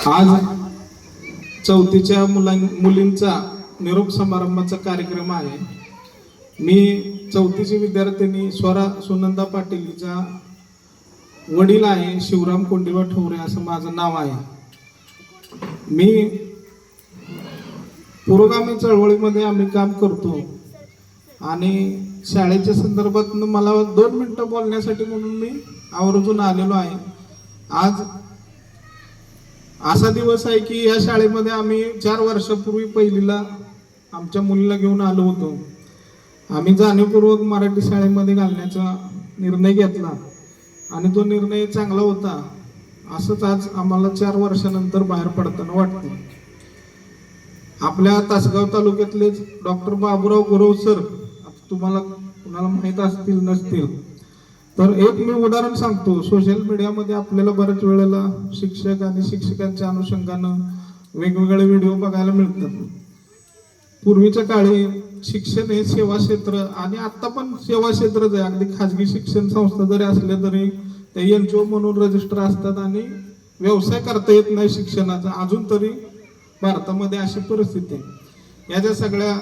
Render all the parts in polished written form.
आज चौथीच्या मुलींचा निरोप समारंभाचा कार्यक्रम आहे। मी चौथीची विद्यार्थिनी स्वरा सुनंदा पाटील हिचा वडील आहे शिवराम कोंडिवा ठोरे असं माझं नाव आहे। मी पुरोगामी चळवळीमध्ये आम्ही काम करतो आणि शाळेच्या संदर्भात मला 2 मिनिटं बोलण्यासाठी म्हणून मी आवर्जून आलेलो आहे। आज असा दिवस आहे की या शाळेमध्ये आम्ही 4 वर्षापूर्वी पहिलीला आमच्या मुलीला घेऊन आलो होतो। आम्ही जाणीवपूर्वक मराठी शाळेमध्ये घालण्याचा निर्णय घेतला आणि तो निर्णय चांगला होता असंच आज आम्हाला 4 वर्षानंतर बाहेर पडताना वाटतं। आपल्या तासगाव तालुक्यातले डॉक्टर बाबूराव गुरव सर तुम्हाला कुणाला माहित असतील नसतील तर एक मी उदाहरण सांगतो। सोशल मीडियामध्ये आपल्याला बऱ्याच वेळेला शिक्षक आणि शिक्षकांच्या अनुषंगानं वेगवेगळे व्हिडिओ बघायला मिळतात। पूर्वीच्या काळी शिक्षण हे सेवा क्षेत्र आणि आता पण सेवा क्षेत्रच आहे। अगदी खाजगी शिक्षण संस्था जरी असल्या तरी ते एनजीओ म्हणून रजिस्टर असतात आणि व्यवसाय करता येत नाही शिक्षणाचा अजून तरी भारतामध्ये अशी परिस्थिती आहे। याच्या सगळ्या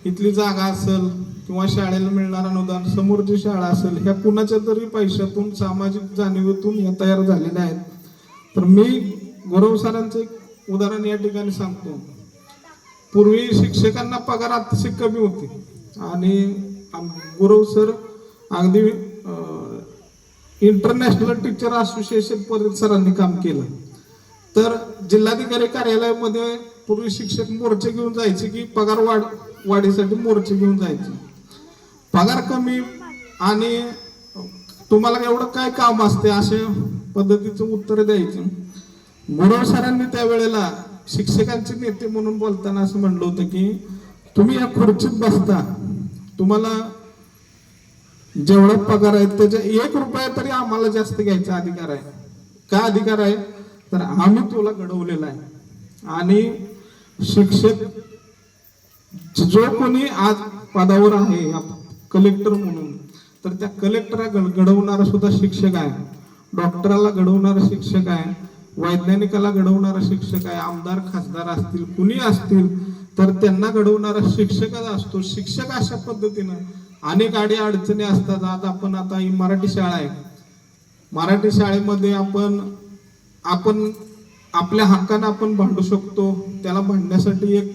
इथली जागा असेल किंवा शाळेला मिळणारं अनुदान समोरची शाळा असेल ह्या कुणाच्या तरी पैशातून सामाजिक जाणीवेतून या तयार झालेल्या आहेत। तर मी गुरव सरांचं एक उदाहरण या ठिकाणी सांगतो। पूर्वी शिक्षकांना पगार अतिशय कमी होती आणि गुरव सर अगदी इंटरनॅशनल टीचर असोसिएशन पर्यंत सरांनी काम केलं। तर जिल्हाधिकारी कार्यालयामध्ये पूर्वी शिक्षक मोर्चे घेऊन जायचे की पगार वाढीसाठी मोर्चे घेऊन जायचे। पगार कमी आणि तुम्हाला एवढं काय काम असते असे पद्धतीचं उत्तर द्यायचे। गुरव सरांनी त्यावेळेला शिक्षकांचे नेते म्हणून बोलताना असं म्हणलं होतं की तुम्ही या खुर्चीत बसता तुम्हाला जेवढा पगार आहे त्याच्या 1 रुपया तरी आम्हाला जास्त घ्यायचा अधिकार आहे। का अधिकार आहे तर आम्ही तुला घडवलेला आहे आणि शिक्षक जो कोणी आज पदावर आहे कलेक्टर म्हणून तर त्या कलेक्टरला घडवणारा सुद्धा शिक्षक आहे, डॉक्टरला घडवणारा शिक्षक आहे, वैज्ञानिकाला घडवणारा शिक्षक आहे, आमदार खासदार असतील कुणी असतील तर त्यांना घडवणारा शिक्षकच असतो। शिक्षक अशा पद्धतीनं अनेक अडचणी असतात। आज आपण आता ही मराठी शाळा आहे, मराठी शाळेमध्ये आपण आपल्या हक्कानं आपण भांडू शकतो। त्याला भांडण्यासाठी एक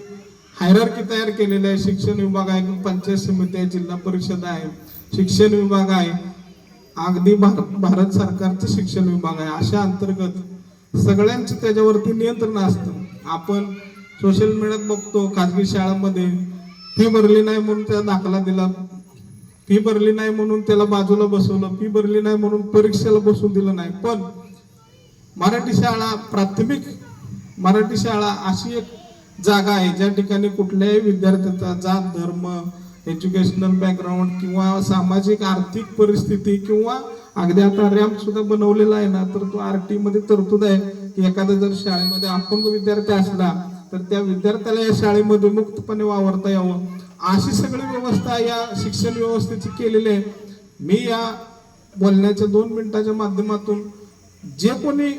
हायरार्की तयार केलेली आहे। शिक्षण विभाग आहे, पंचायत समिती आहे, जिल्हा परिषद आहे, शिक्षण विभाग आहे, अगदी भारत सरकारचं शिक्षण विभाग आहे। अशा अंतर्गत सगळ्यांचं त्याच्यावरती नियंत्रण असतं। आपण सोशल मीडियात बघतो खाजगी शाळांमध्ये फी भरली नाही म्हणून त्याला दाखला दिला, फी भरली नाही म्हणून त्याला बाजूला बसवलं, फी भरली नाही म्हणून परीक्षेला बसू दिलं नाही। पण मराठी शाळा प्राथमिक मराठी शाळा अशी एक जागा आहे ज्या ठिकाणी कुठल्याही विद्यार्थ्याचा जात धर्म एज्युकेशनल बॅकग्राऊंड किंवा सामाजिक आर्थिक परिस्थिती किंवा अगदी आता रॅम्प सुद्धा बनवलेला आहे ना तर तो आरटी मध्ये तरतूद आहे की एखादा जर शाळेमध्ये अपंग विद्यार्थी असला तर त्या विद्यार्थ्याला या शाळेमध्ये मुक्तपणे वावरता यावं अशी सगळी व्यवस्था या शिक्षण व्यवस्थेची केलेली आहे। मी या बोलण्याच्या 2 मिनिटाच्या माध्यमातून जे कोणी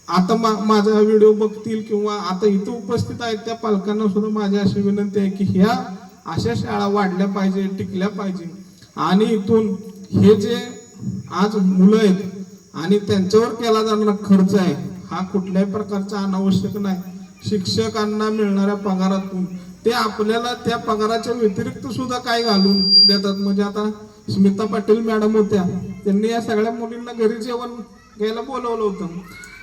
आता माझा व्हिडिओ बघतील किंवा आता इथं उपस्थित आहेत त्या पालकांना सुद्धा माझी अशी विनंती आहे की ह्या अशा शाळा वाढल्या पाहिजे, टिकल्या पाहिजे आणि इथून हे जे आज मुलं आहेत आणि त्यांच्यावर केला जाणारा खर्च आहे हा कुठल्याही प्रकारचा अनावश्यक नाही। शिक्षकांना मिळणाऱ्या पगारातून ते आपल्याला त्या पगाराच्या व्यतिरिक्त सुद्धा काय घालून देतात। म्हणजे आता स्मिता पाटील मॅडम होत्या, त्यांनी या सगळ्या मुलींना घरी जेवण घ्यायला बोलवलं होतं,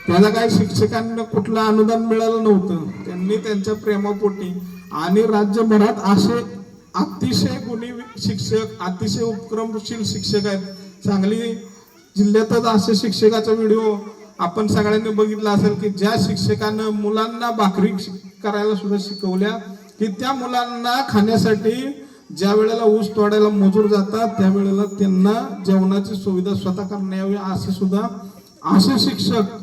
त्याला काही शिक्षकांना कुठलं अनुदान मिळालं नव्हतं। त्यांनी त्यांच्या प्रेमापोटी आणि राज्यभरात असे अतिशय गुणी शिक्षक अतिशय उपक्रमशील शिक्षक आहेत। सांगली जिल्ह्यातच असे शिक्षकाचा व्हिडिओ आपण सगळ्यांनी बघितला असेल की ज्या शिक्षकानं मुलांना भाकरी करायला सुद्धा शिकवल्या की त्या मुलांना खाण्यासाठी ज्या वेळेला ऊस तोडायला मजूर जातात त्यावेळेला त्यांना जेवणाची सुविधा स्वतः करण्यात यावी असे सुद्धा असे शिक्षक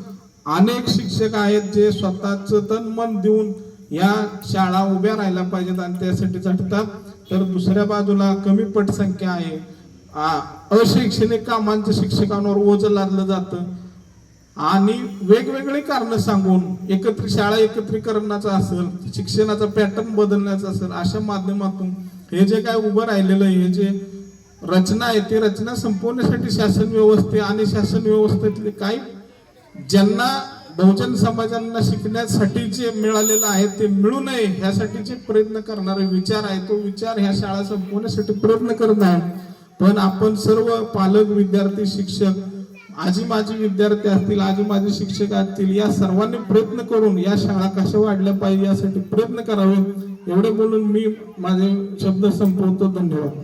अनेक शिक्षक आहेत जे स्वतःचं तन मन देऊन या शाळा उभ्या राहायला पाहिजेत आणि त्यासाठी झटतात। तर दुसऱ्या बाजूला कमी पटसंख्या आहे, अशैक्षणिक कामांचं शिक्षकांवर ओझं लादलं जातं। आणि वेगवेगळी कारणं सांगून शाळा एकत्रीकरणाचा असेल, शिक्षणाचा पॅटर्न बदलण्याचा असेल, अशा माध्यमातून हे जे काय उभं राहिलेलं आहे, हे जे रचना आहे ती रचना संपवण्यासाठी शासन व्यवस्थे आणि शासन व्यवस्थेतले काही ज्यांना बहुजन समाजांना शिकण्यासाठी जे मिळालेलं आहे ते मिळू नये ह्यासाठीचे प्रयत्न करणारे विचार आहे, तो विचार ह्या शाळा संपवण्यासाठी प्रयत्न करत आहे. पण आपण सर्व पालक, विद्यार्थी, शिक्षक, आजी माजी विद्यार्थी असतील, आजी माजी शिक्षक असतील, या सर्वांनी प्रयत्न करून या शाळा कशा वाढल्या पाहिजे यासाठी प्रयत्न करावे. एवढे बोलून मी माझे शब्द संपवतो. धन्यवाद.